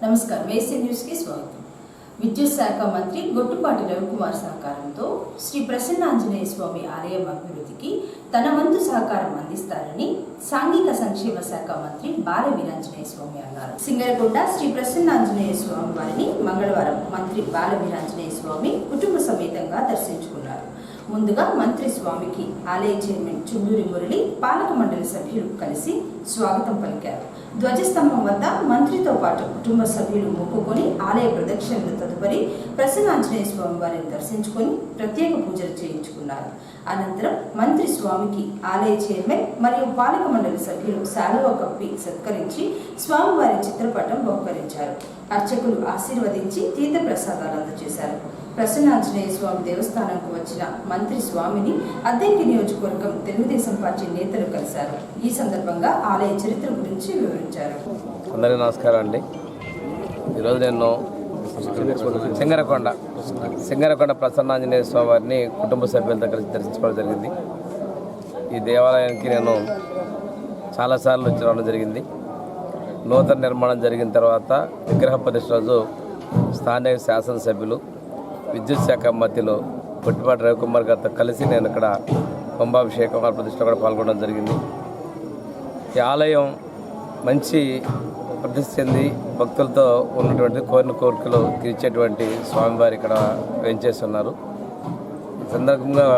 నమస్కారం వేసీ న్యూస్ కి స్వాగతం. విద్యుత్ శాఖ మంత్రి గొట్టుపాటి రవికుమార్ సహకారంతో శ్రీ ప్రసన్నాంజనేయ స్వామి ఆలయం అభివృద్ధికి తన వంతు సహకారం అందిస్తారని సాంఘిక సంక్షేమ శాఖ మంత్రి బాల వీరాంజనేయ స్వామి అన్నారు. సింగరకొండ శ్రీ ప్రసన్నాంజనేయ స్వామి వారిని మంగళవారం మంత్రి బాల వీరాంజనేయ స్వామి కుటుంబ సమేతంగా దర్శించుకున్నారు. ముందుగా మంత్రి స్వామికి ఆలయ చైర్మన్ చుండూరి మురళి, పాలక మండలి సభ్యులు కలిసి స్వాగతం పలికారు. ధ్వజస్తంభం వద్ద మంత్రితో పాటు కుటుంబ సభ్యులు మొక్కుకొని ఆలయ ప్రదక్షిణలు తదుపరి ప్రసన్నాంజనేయ స్వామి వారిని దర్శించుకొని ప్రత్యేక పూజలు చేయించుకున్నారు. అనంతరం మంత్రి స్వామికి ఆలయ చైర్మన్ మరియు పాలక మండలి సభ్యులు శాలువా కప్పి సత్కరించి స్వామివారి చిత్రపటం బహుకరించారు. అర్చకులు ఆశీర్వదించి తీర్థ ప్రసాదాలు అందజేశారు. ప్రసన్నాంజనేయ స్వామి దేవస్థానంకు వచ్చిన మంత్రి స్వామిని అద్దెంకి నియోజకవర్గం తెలుగుదేశం పార్టీ నేతలు కలిశారు. ఈ సందర్భంగా ఆలయ చరిత్ర గురించి వివరించారు. అందరికీ నమస్కారం అండి. ఈరోజు నేను సింగరకొండ ప్రసన్నాంజనేయ స్వామి వారిని కుటుంబ సభ్యులతో కలిసి దర్శించుకోవడం జరిగింది. ఈ దేవాలయానికి నేను చాలాసార్లు వచ్చి రావడం జరిగింది. నూతన నిర్మాణం జరిగిన తర్వాత విగ్రహ ప్రతిష్ఠ రోజు స్థానిక శాసనసభ్యులు విద్యుత్ శాఖ మంత్రిలో గొట్టుపాటి రవికుమార్ గారితో కలిసి నేను ఇక్కడ కుంభాభిషేకం ప్రతిష్ఠ కూడా పాల్గొనడం జరిగింది. ఈ ఆలయం మంచి ప్రతిష్ఠ చెంది భక్తులతో ఉన్నటువంటి కోరిన కోరికలు తీర్చేటువంటి స్వామివారి ఇక్కడ వేయించేస్తున్నారు. ఈ సందర్భంగా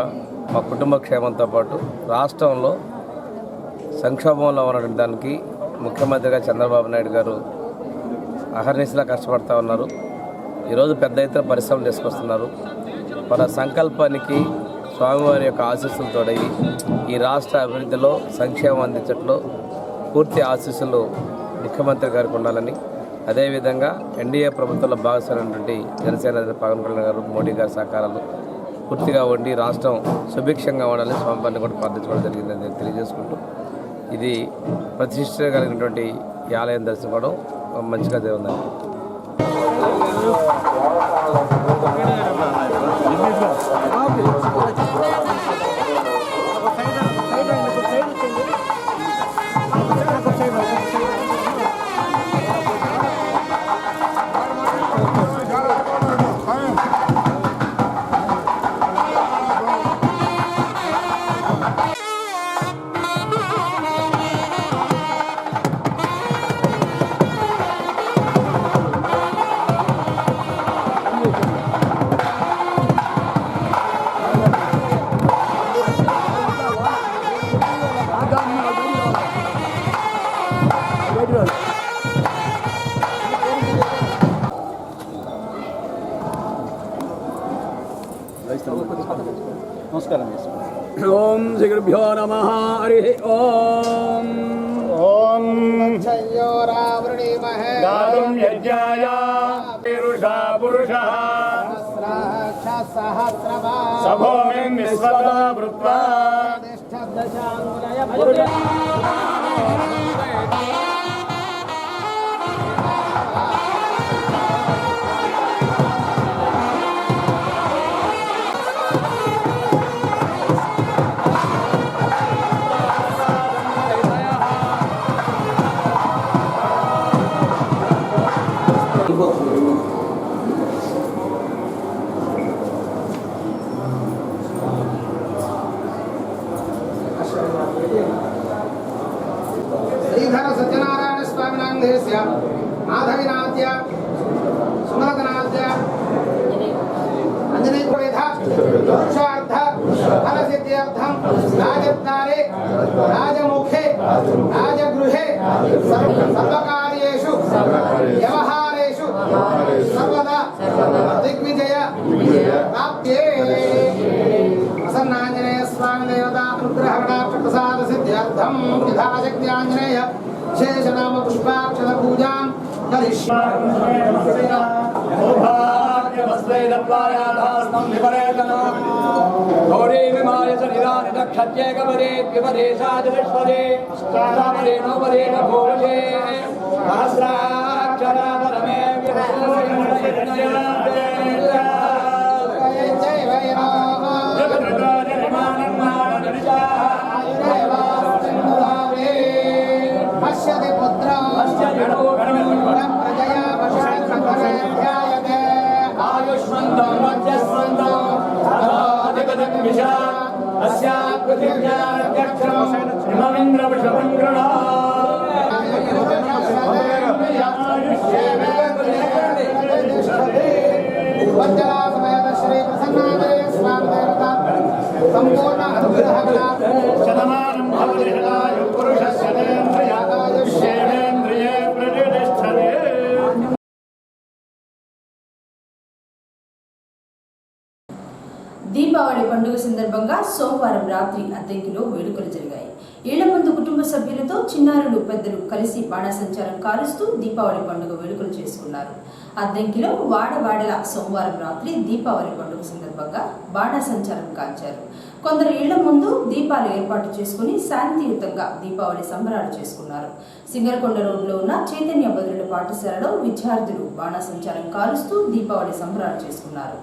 మా కుటుంబ క్షేమంతో పాటు రాష్ట్రంలో సంక్షోభంలో ఉన్నటువంటి దానికి ముఖ్యమంత్రిగా చంద్రబాబు నాయుడు గారు అహర్నిశలా కష్టపడుతూ ఉన్నారు. ఈరోజు పెద్ద ఎత్తున పరిశ్రమలు తీసుకొస్తున్నారు. మన సంకల్పానికి స్వామివారి యొక్క ఆశీస్సులు తోడయి ఈ రాష్ట్ర అభివృద్ధిలో సంక్షేమం అందించట్లో పూర్తి ఆశీస్సులు ముఖ్యమంత్రి గారికి ఉండాలని, అదేవిధంగా ఎన్డీఏ ప్రభుత్వంలో భాగస్వామైనటువంటి జనసేన పవన్ కళ్యాణ్ గారు, మోడీ గారి సహకారాలు పూర్తిగా ఉండి రాష్ట్రం సుభిక్షంగా ఉండాలని స్వామివారిని కూడా ప్రార్థించుకోవడం జరిగిందని తెలియజేసుకుంటూ ఇది ప్రతిష్ట కలిగినటువంటి ఈ ఆలయం దర్శించుకోవడం మంచిగా జరిగిందండి. నమస్కారం. ఓం శ్రీ గురుభ్యో నమః. హరి ఓం. ఓం సంయోరావృణీమహే గాతుం యజ్ఞాయ పురుషః సహస్రవా సభోమిం విశ్వతో వృత్వా తిష్టదశాంగులయ పురుష శ్రీధర సత్యనారాయణ స్వామి నామధేయస్య మాధవినాథ్య సుమలకనాథ్య అంజనేయవేద పురుషార్థ ఫలసిద్ధ్యర్థం రాజద్వారే రాజముఖే రాజగృహే సర్వకార్యేషు వ్యవహారేషు సర్వదా దిగ్విజయ ప్రాప్త్యే. ప్రసన్నాంజనేయ స్వామి దేవతా అనుగ్రహ ప్రసాద సిద్ధ్యర్థం యథాశక్తి ఆంజనేయ శేషనామ పుష్పాక్షర పూజాం పశ్యతి పుత్ర ప్రజయా శ్రీ ప్రసన్నాంజనేయ స్వామి దేవత సంపూర్ణ అనుగ్రహ శతమానం భవతి పురుషస్యేంద్రియే ప్రతిష్టతే. దీపావళి పండుగ సందర్భంగా సోమవారం రాత్రి అద్దెంకిలో వేడుకలు జరిగాయి. ఇళ్ల ముందు కుటుంబ సభ్యులతో చిన్నారులు పెద్దలు కలిసి బాణాసంచారం కాలుస్తూ దీపావళి పండుగ వేడుకలు చేసుకున్నారు. అద్దెంకిలో వాడవాడల సోమవారం రాత్రి దీపావళి పండుగ సందర్భంగా బాణాసంచారం కాల్చారు. కొందరు ఇళ్ల ముందు దీపాలు ఏర్పాటు చేసుకుని శాంతియుతంగా దీపావళి సంబరాలు చేసుకున్నారు. సింగరకొండ రోడ్లో ఉన్న చైతన్య బదులుల పాఠశాలలో విద్యార్థులు బాణాసంచారం కాలుస్తూ దీపావళి సంబరాలు చేసుకున్నారు.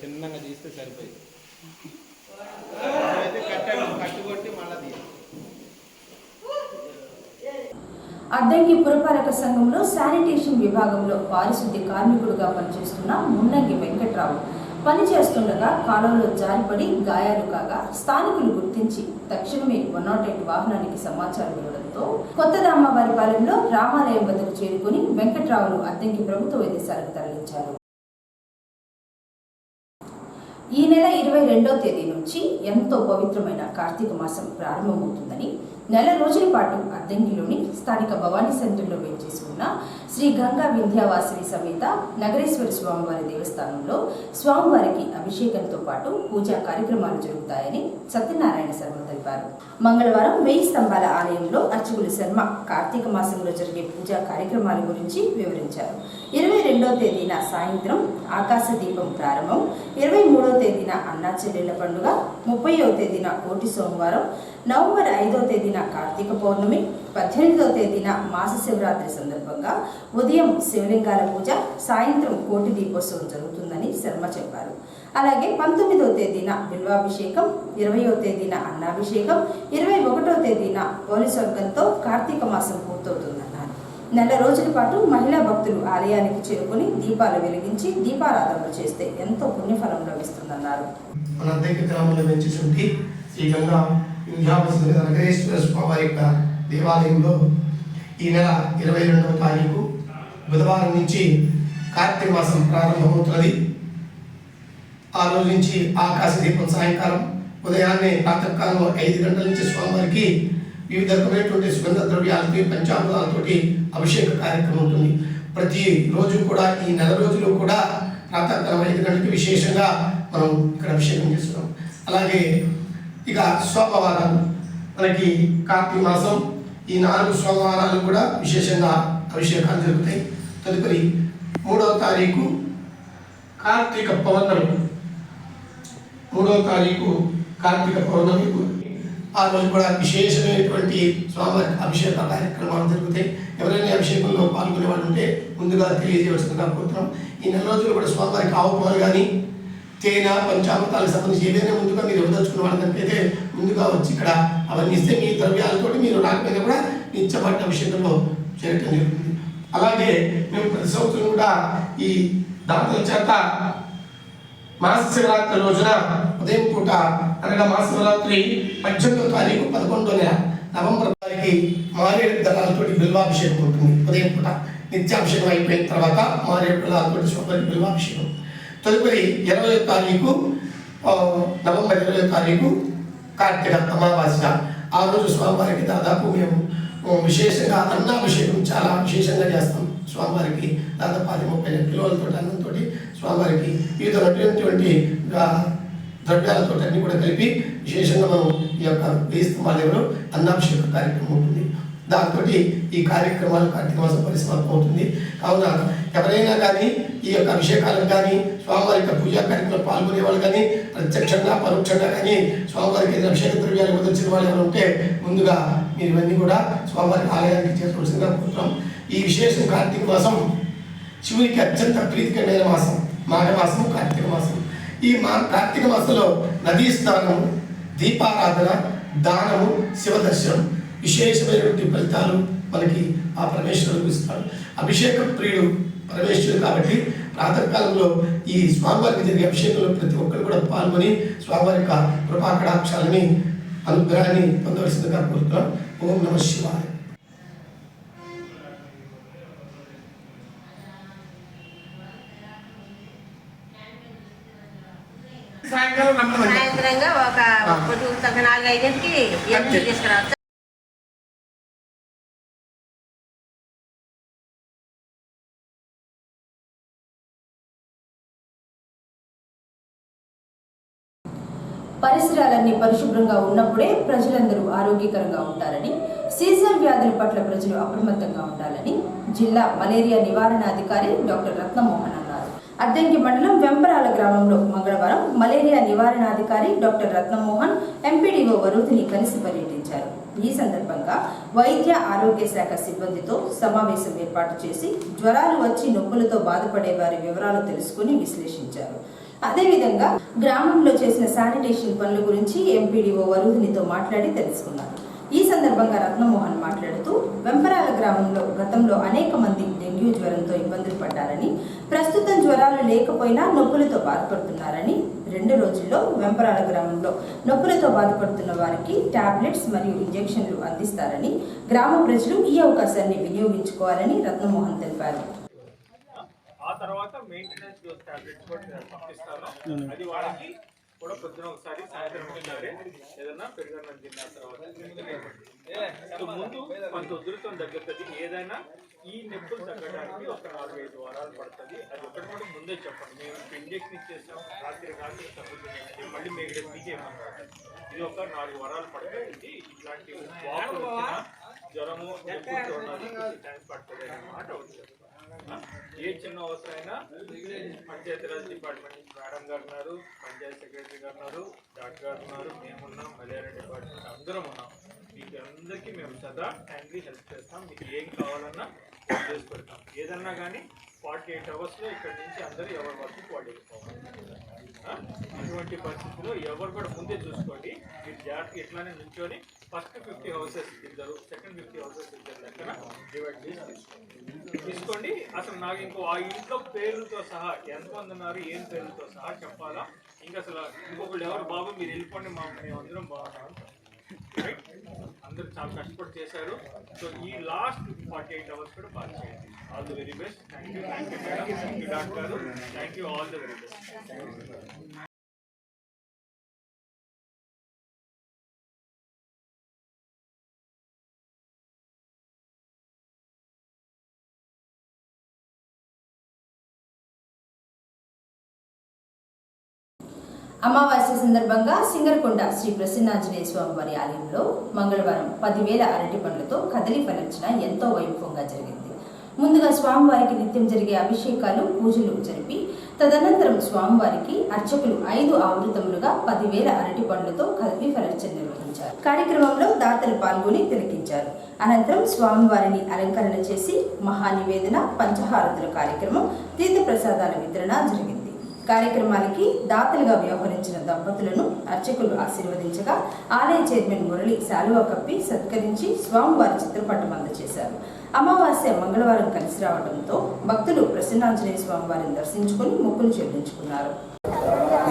చిన్నగా తీస్తే సరిపోయింది. కట్టుకొట్టి మళ్ళీ అద్దంకి పురపాలక సంఘంలో శానిటేషన్ విభాగంలో పారిశుద్ధ్య కార్మికుడుగా పనిచేస్తున్న మున్నంగి వెంకట్రావు పనిచేస్తుండగా కాలంలో జారిపడి గాయాలు కాగా స్థానికులు గుర్తించి తక్షణమే 108 వాహనానికి సమాచారం ఇవ్వడంతో కొత్తదామవారిపాలెంలో రామాలయం వద్దకు చేరుకుని వెంకట్రావును అద్దంకి ప్రభుత్వ వైద్యశాలకు తరలించారు. ఈ నెల 22వ తేదీ నుంచి ఎంతో పవిత్రమైన కార్తీక మాసం ప్రారంభమవుతుందని నెల రోజుల పాటు అద్దంకిలోని స్థానిక భవానీ సెంటర్లో వేంచేసి ఉన్న శ్రీ గంగా వింధ్యావాసవి సమేత నగరేశ్వర స్వామివారి దేవస్థానంలో స్వామివారికి అభిషేకంతో పాటు పూజా కార్యక్రమాలు జరుగుతాయని సత్యనారాయణ శర్మ తెలిపారు. మంగళవారం 1000 స్తంభాల ఆలయంలో అర్చకులు శర్మ కార్తీక మాసంలో జరిగే పూజా కార్యక్రమాల గురించి వివరించారు. 22వ తేదీన సాయంత్రం ఆకాశ దీపం ప్రారంభం, 23వ తేదీన అన్నాచెల్లెళ్ల పండుగ, 30వ తేదీన కోటి సోమవారం, నవంబర్ 5వ తేదీన కార్తీక పౌర్ణమి, 18వ తేదీన మాస శివరాత్రి సందర్భంగా ఉదయం శివలింగాల పూజ, సాయంత్రం కోటి దీపోత్సవం జరుగుతుందని శర్మ చెప్పారు. అలాగే 19వ తేదీన బిల్వాభిషేకం, 20వ తేదీన అన్నాభిషేకం, 21వ తేదీన పోలీసవర్గంతో కార్తీక మాసం పూర్తవుతుందన్నారు. నెల రోజుల పాటు మహిళా భక్తులు ఆలయానికి చేరుకుని దీపాలు వెలిగించి దీపారాధనలు చేస్తే ఎంతో పుణ్యఫలం లభిస్తుందన్నారు. మన అద్దెకి గ్రామంలో వెంచేసి శ్రీ గంగా వింధ్యావాసవి నగరేశ్వర స్వామి యొక్క దేవాలయంలో ఈ నెల 22వ తారీఖు బుధవారం నుంచి కార్తీక మాసం ప్రారంభమవుతున్నది. ఆ రోజు నుంచి ఆకాశ దీపం సాయంకాలం, ఉదయాన్నే ప్రాతకాలం 5 గంటల నుంచి స్వామివారికి వివిధ రకమైనటువంటి సుగంధ ద్రవ్యాలతో పంచామృతాలతోటి అభిషేక కార్యక్రమం ఉంటుంది. ప్రతి రోజు కూడా ఈ నెల రోజులు కూడా ప్రాతకాలం 5 గంటలకు విశేషంగా మనం ఇక్కడ అభిషేకం చేస్తున్నాం. అలాగే ఇక సోమవారాలు మనకి కార్తీక మాసం ఈ 4 సోమవారాలు కూడా విశేషంగా అభిషేకాలు జరుగుతాయి. తదుపరి 3వ తారీఖు కార్తీక పౌర్ణమి, 3వ తారీఖు కార్తీక పౌర్ణమి. ఆ రోజు కూడా విశేషమైనటువంటి స్వామివారికి అభిషేక కార్యక్రమాలు జరుగుతాయి. ఎవరైనా అభిషేకంలో పాల్గొనే వాళ్ళు ఉంటే ముందుగా తెలియజేయవలసిందిగా కోరుతున్నాం. ఈ నెల రోజులు కూడా స్వామివారికి ఆవు పాలు కానీ తేనె పంచామృతాలకు సంబంధించి ఏదైనా ముందుగా మీరు ఇవ్వదలుచుకున్న వాళ్ళకైతే ముందుగా వచ్చి ఇక్కడ అవన్నీ ఇస్తే మీ ద్రవ్యాలతో మీరు రాకపోయినా కూడా నిత్యపట్ట అభిషేకంలో చేయటం జరుగుతుంది. అలాగే మేము ప్రతి సంవత్సరం కూడా ఈ దాతల చేత మహాశివరాత్రి రోజున ఉదయం పూట అనగా మహాశివరాత్రి 18వ తారీఖు 11వ నెల నవంబర్ తారీఖు మారేడు దళాలతో బిల్వాభిషేకం ఉంటుంది. ఉదయం పూట నిత్యాభిషేకం అయిపోయిన తర్వాత మారేడు దళాలతో స్వామివారికి బిల్వాభిషేకం. తదుపరి 20వ తారీఖు నవంబర్ 20వ తారీఖు కార్తీక అమావాస్య. ఆ రోజు స్వామివారికి దాదాపు మేము విశేషంగా అన్నాభిషేకం చాలా విశేషంగా చేస్తాం. స్వామివారికి దాదాపు 30 కిలోలతో అన్నంతో స్వామివారికి వివిధ రకమైనటువంటి ద్రవ్యాలతో అన్ని కూడా కలిపి విశేషంగా మనం ఈ యొక్క వేయిస్తమాదేవులో అన్నాభిషేక కార్యక్రమం ఉంటుంది. దాంతో ఈ కార్యక్రమాలు కార్తీక మాసం పరిసమాప్తం అవుతుంది. కావున ఎవరైనా కానీ ఈ యొక్క అభిషేకాలకు కానీ స్వామివారి యొక్క పూజా కార్యక్రమంలో పాల్గొనే వాళ్ళు కానీ ప్రత్యక్షంగా పరోక్షంగా కానీ స్వామివారికి ఏదైనా అభిషేక ద్రవ్యాలు వదిలించిన వాళ్ళు ఎవరు ఉంటే ముందుగా మీరు ఇవన్నీ కూడా స్వామివారి ఆలయానికి చేసుకోవాల్సిందిగా కోరుతున్నాం. ఈ విశేషం కార్తీక మాసం శివునికి అత్యంత ప్రీతికరమైన మాసం, మాఘమాసము కార్తీక మాసం. ఈ కార్తీక మాసంలో నదీ స్నానము, దీపారాధన, దానము, శివ దర్శనం విశేషమైనటువంటి ఫలితాలు మనకి ఆ పరమేశ్వరుడు ఇస్తాడు. అభిషేక ప్రియుడు పరమేశ్వరుడు కాబట్టి ప్రాతకాలంలో ఈ స్వామివారికి జరిగే అభిషేకంలో ప్రతి ఒక్కరు కూడా పాల్గొని స్వామివారి యొక్క కృపాకటాక్షాలని అనుగ్రహాన్ని పొందవలసిందిగా కోరుతున్నాం. ఓం నమః శివాయ. సాయంత్రంగా ఒక 4-5కి తీసుకురావచ్చు. పరిసరాలన్నీ పరిశుభ్రంగా ఉన్నప్పుడే ప్రజలందరూ ఆరోగ్యకరంగా ఉంటారని, సీజనల్ వ్యాధుల పట్ల ప్రజలు అప్రమత్తంగా ఉండాలని జిల్లా మలేరియా నివారణాధికారి డాక్టర్ రత్నమోహన్ అన్నారు. అద్దంకి మండలం వెంపరాల గ్రామంలో మంగళవారం మలేరియా నివారణాధికారి డాక్టర్ రత్నమోహన్ ఎంపీడీఓ వరుధిని కలిసి పర్యటించారు. ఈ సందర్భంగా వైద్య ఆరోగ్య శాఖ సిబ్బందితో సమావేశం ఏర్పాటు చేసి జ్వరాలు వచ్చి నొప్పులతో బాధపడే వారి వివరాలు తెలుసుకుని విశ్లేషించారు. అదేవిధంగా గ్రామంలో చేసిన శానిటేషన్ పనుల గురించి ఎంపీడీఓ వరుధినితో మాట్లాడి తెలుసుకున్నారు. ఈ సందర్భంగా రత్నమోహన్ మాట్లాడుతూ వెంపరాల గ్రామంలో గతంలో అనేక మంది డెంగ్యూ జ్వరంతో ఇబ్బందులు పడ్డారని, ప్రస్తుతం జ్వరాలు లేకపోయినా నొప్పులతో బాధపడుతున్నారని, 2 రోజుల్లో వెంపరాల గ్రామంలో నొప్పులతో బాధపడుతున్న వారికి టాబ్లెట్స్ మరియు ఇంజెక్షన్లు అందిస్తారని, గ్రామ ప్రజలు ఈ అవకాశాన్ని వినియోగించుకోవాలని రత్నమోహన్ తెలిపారు. ఆ తర్వాత మెయింటెనెన్స్ టాబ్లెట్స్ కూడా పంపిస్తాను. అది వాళ్ళకి కూడా పొద్దున ఒకసారి, సాయంత్రం ఒకసారి ఏదన్నా పెరుగన్నం తిన్న తర్వాత ముందు కొంత ఉధృతం తగ్గుతుంది. ఏదైనా ఈ నొప్పులు తగ్గడానికి ఒక 4-5 వారాలు పడుతుంది. అది ఒకటి కూడా ముందే చెప్పండి. మేము ఇంజెక్షన్ ఇచ్చేస్తాం, రాత్రి తగ్గుతుంది, మళ్ళీ మీకు మీకేమన్నారు. ఇది ఒక 4 వారాలు పడుతుంది. ఇట్లాంటి వాపులు వచ్చిన జ్వరము టైం పడుతుంది అన్నమాట. ఏ చిన్న అవసరమైనా పంచాయతీరాజ్ డిపార్ట్మెంట్ నుంచి మేడం గారు ఉన్నారు, పంచాయతీ సెక్రటరీ గారు ఉన్నారు, డాక్టర్ గారు ఉన్నారు, మేమున్నాం, మలేరియా డిపార్ట్మెంట్ అందరం ఉన్నాం. మీకు అందరికీ మేము సదా టైమ్లీ హెల్ప్ చేస్తాం. మీకు ఏం కావాలన్నా చేసి పెడతాం. ఏదన్నా కానీ 48 అవర్స్లో ఇక్కడి నుంచి అందరూ ఎవరి వరకు వాళ్ళు వెళ్ళిపోవాలి. అటువంటి పరిస్థితుల్లో ఎవరు కూడా ముందే చూసుకోండి. మీరు జాగ్రత్తగా ఇట్లానే నుంచొని ఫస్ట్ 50 హౌసెస్ ఇద్దరు, సెకండ్ 50 హౌసెస్ ఇద్దరు లెక్కన డివైడ్ చేసి తీసుకోండి. అసలు నాకు ఇంకో ఆ ఇంట్లో పేర్లతో సహా ఎంతమంది ఉన్నారు, ఏం పేర్లతో సహా చెప్పాలా. ఇంకా అసలు ఇంకొకళ్ళు ఎవరు బాబు మీరు వెళ్ళిపోండి, మేము అందరం బాగున్నాం. రైట్, అందరూ చాలా కష్టపడి చేశారు. సో ఈ లాస్ట్ 48 అవర్స్ కూడా బాగా చేయండి. All the very best. Thank you madam, thank you doctor గారు, thank you, all the very best. అమావాస్య సందర్భంగా సింగరకొండ శ్రీ ప్రసన్నాంజనేయ స్వామి వారి ఆలయంలో మంగళవారం 10,000 అరటి పండ్లతో కదలి పరీక్షణ ఎంతో వైభవంగా జరిగింది. ముందుగా స్వామివారికి నిత్యం జరిగే అభిషేకాలు పూజలు జరిపి తదనంతరం స్వామివారికి అర్చకులు 5 ఆవృతములుగా 10,000 అరటి పండ్లతో కదలి ఫలర్చన నిర్వహించారు. కార్యక్రమంలో దాతలు పాల్గొని తిలకించారు. అనంతరం స్వామివారిని అలంకరణ చేసి మహానివేదన, పంచహారతుల కార్యక్రమం, తీర్థ ప్రసాదాల వితరణ జరిగింది. కార్యక్రమానికి దాతలుగా వ్యవహరించిన దంపతులను అర్చకులు ఆశీర్వదించగా ఆలయ చైర్మన్ మురళి శాలువా కప్పి సత్కరించి స్వామివారి చిత్రపటం అందజేశారు. అమావాస్య మంగళవారం కలిసి రావడంతో భక్తులు ప్రసన్నాంజనేయ స్వామివారిని దర్శించుకుని మొక్కులు చెల్లించుకున్నారు.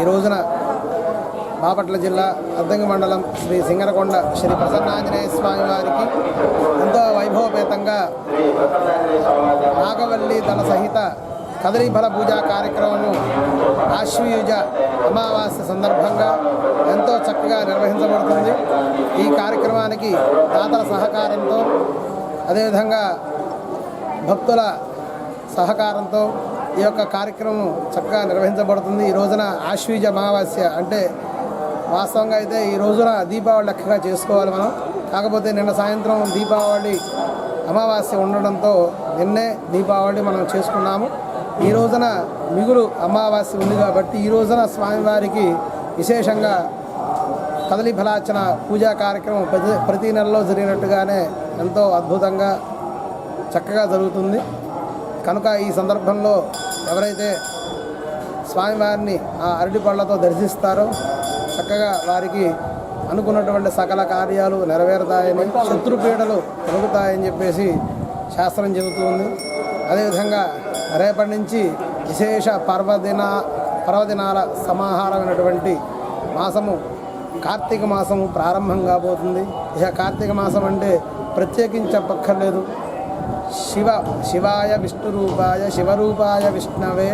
ఈ రోజున బాపట్ల జిల్లా అద్దంకి మండలం శ్రీ సింగరకొండ శ్రీ ప్రసన్నాంజనేయ స్వామి వారికి ఎంతో వైభవపేతంగా నాగవల్లి దళ సహిత కదలి ఫల పూజా కార్యక్రమము ఆశ్వయుజ అమావాస్య సందర్భంగా ఎంతో చక్కగా నిర్వహించబడుతుంది. ఈ కార్యక్రమానికి దాతల సహకారంతో అదేవిధంగా భక్తుల సహకారంతో ఈ యొక్క కార్యక్రమం చక్కగా నిర్వహించబడుతుంది. ఈ రోజున ఆశ్వయుజ అమావాస్య అంటే వాస్తవంగా అయితే ఈ రోజున దీపావళి లెక్కగా చేసుకోవాలి మనం. కాకపోతే నిన్న సాయంత్రం దీపావళి అమావాస్య ఉండడంతో నిన్నే దీపావళి మనం చేసుకున్నాము. ఈ రోజున మిగులు అమావాస్య ఉంది కాబట్టి ఈ రోజున స్వామివారికి విశేషంగా కదలి ఫలార్చన పూజా కార్యక్రమం ప్రతి నెలలో జరిగినట్టుగానే ఎంతో అద్భుతంగా చక్కగా జరుగుతుంది. కనుక ఈ సందర్భంలో ఎవరైతే స్వామివారిని ఆ అరటి పళ్ళతో దర్శిస్తారో చక్కగా వారికి అనుకున్నటువంటి సకల కార్యాలు నెరవేరుతాయని, శత్రుపీడలు తొలగుతాయని చెప్పేసి శాస్త్రం చెబుతుంది. అదేవిధంగా రేపటి నుంచి విశేష పర్వదినాల సమాహారమైనటువంటి మాసము కార్తీక మాసము ప్రారంభం కాబోతుంది. ఇక కార్తీక మాసం అంటే ప్రత్యేకించి చెప్పక్కర్లేదు. శివాయ విష్ణురూపాయ శివరూపాయ విష్ణవే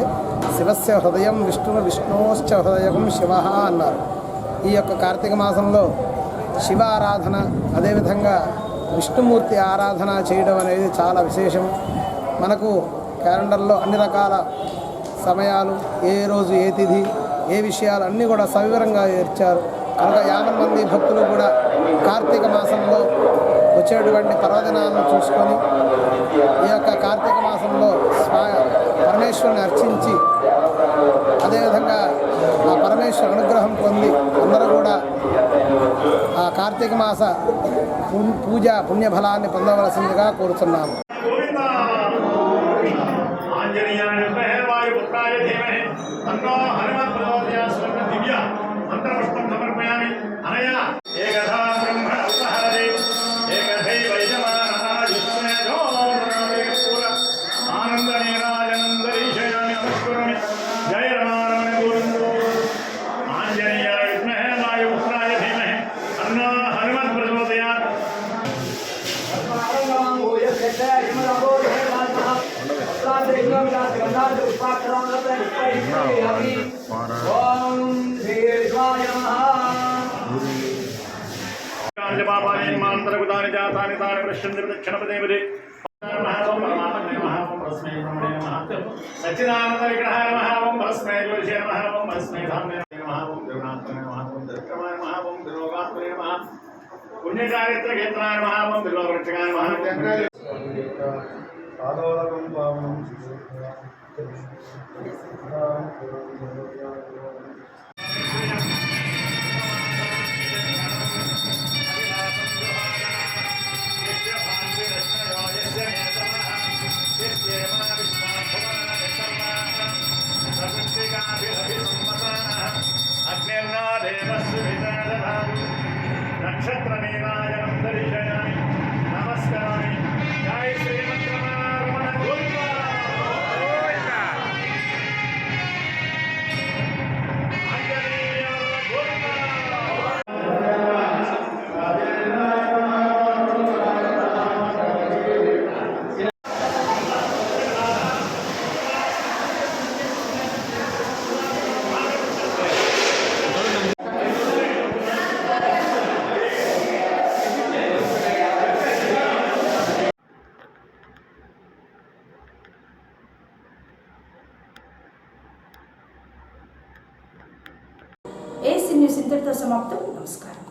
శివస్య హృదయం విష్ణోశ్చ హృదయం శివ అన్నారు. ఈ యొక్క కార్తీక మాసంలో శివారాధన అదేవిధంగా విష్ణుమూర్తి ఆరాధన చేయడం అనేది చాలా విశేషం. మనకు క్యాలెండర్లో అన్ని రకాల సమయాలు, ఏ రోజు ఏ తిథి ఏ విషయాలు అన్నీ కూడా సవివరంగా ఇచ్చారు. కనుక 50 మంది భక్తులు కూడా కార్తీక మాసంలో వచ్చేటువంటి పర్వదినాలను చూసుకొని ఈ యొక్క కార్తీక మాసంలో పరమేశ్వరుని అర్చించి అదేవిధంగా ఆ పరమేశ్వర అనుగ్రహం పొంది అందరూ కూడా ఆ కార్తీక మాస పూజ పుణ్యఫలాన్ని పొందవలసిందిగా కోరుతున్నాము. సచ్చిదానంద విగ్రహాయ నమః. ఓం పరస్మై జ్యోతిషే నమః. ఓం పరస్మై ధామ్నే నమః. ఓం దివ్యాత్మనే నమః. ఓం దివ్యక్రమాయ నమః. ఓం దివ్యోగాత్మనే నమః. పుణ్యచారిత్ర కేంద్రాయ నమః. ఓం దివ్యవృక్షకాయ నమః. ఆదోదకం పావనం నక్షత్ర నీరాజనం దర్శయామి నమస్కారామి. జై శ్రీమద్రమణ గోవింద. ఏసీ న్యూస్ ఇంతటితో సమాప్తం. నమస్కారం.